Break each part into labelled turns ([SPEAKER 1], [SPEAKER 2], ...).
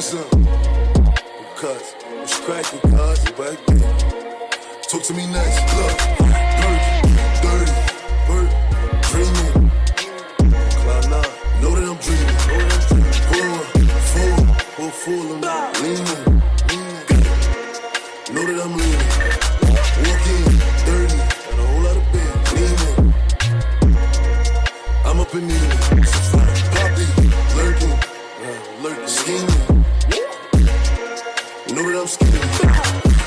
[SPEAKER 1] see something. Cuz, what's cracking, cuz? Back then. Talk to me next. Look, dirty, dreaming. Cloud 9, know that I'm dreaming. Full, I'm leaning. Know that I'm leaning. Walking, dirty, got a whole lot of bed. Leaning. I'm up and leaning. Poppy, lurking, scheming. Know that I'm scheming.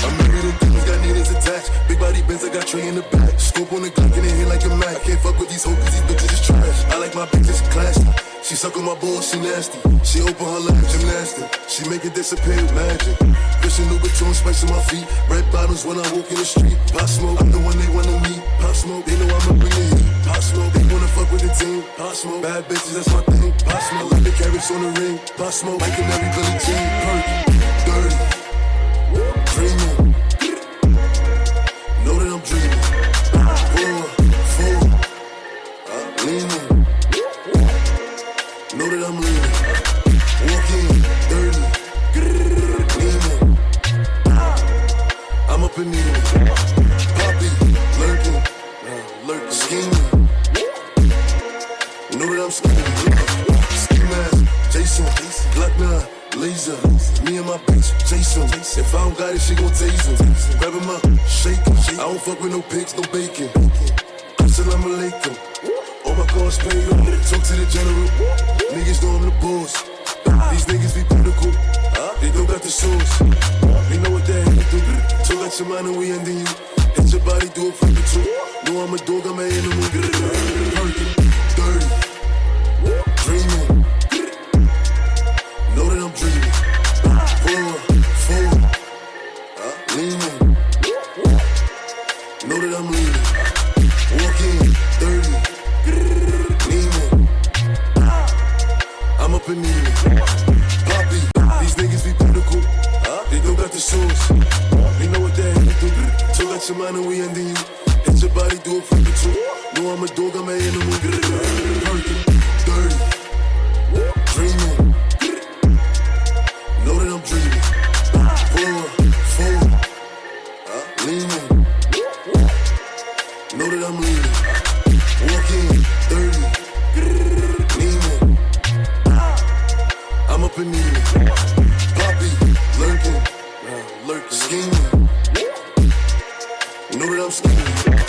[SPEAKER 1] I'm married to demons, got needles attached. Big body Benz, I got tray in the back. Scope on the Glock in the head like a Mac. I can't fuck with these hoes cause these bitches is trash. I like my bitches classy. She suck on my balls, she nasty. She open her lap, gymnastic. She make it disappear with magic. Fishing Louis Vuitton, spice on my feet. Red bottles when I walk in the street. Pop smoke, I'm the one they wanna meet. Pop smoke, they know I'ma bring the heat. Pop smoke, they wanna fuck with the team. Pop smoke, bad bitches, that's my thing. Pop smoke, like the carrots on the ring. Pop smoke, Mike and every Billy Jean. Dirty, dreaming. Know that I'm dreaming. Full, leaning. Know that I'm leaning. Walking, dirty, leaning. I'm up and leaning. Poppy, lurking, scheming. Know that I'm scheming. Ski mask, Jason, Glock 9, laser. Me and my bitch, Jason. If I don't got it, she gon' tase him. Grab him up, shake him. I don't fuck with no pigs, no bacon. Assalamu alaikum. All my cars paid off. Talk to the general. Niggas know I'm the boss. These niggas be political. They don't got the sauce. They know what they have to do. Talk out your mind and we ending you. Hit your body, do it for the truth. Know I'm a dog, I'm an animal. Dirty, dreaming. Know that I'm dreaming. Full, leaning. Know that I'm leaning. Walking, dirty, leaning. I'm up and leaning. Poppy, these niggas be political. They don't got the sauce. They know what they have to do. Talk out your mind and we ending you. Hit your body, do it for the truth. Know I'm a dog, I'm an animal. Dirty, dreaming. Know that I'm dreaming. Full, leaning. Know that I'm leaning. Walking, dirty, leaning. I'm up and leaning. Poppy, lurking, scheming. Know that I'm scheming.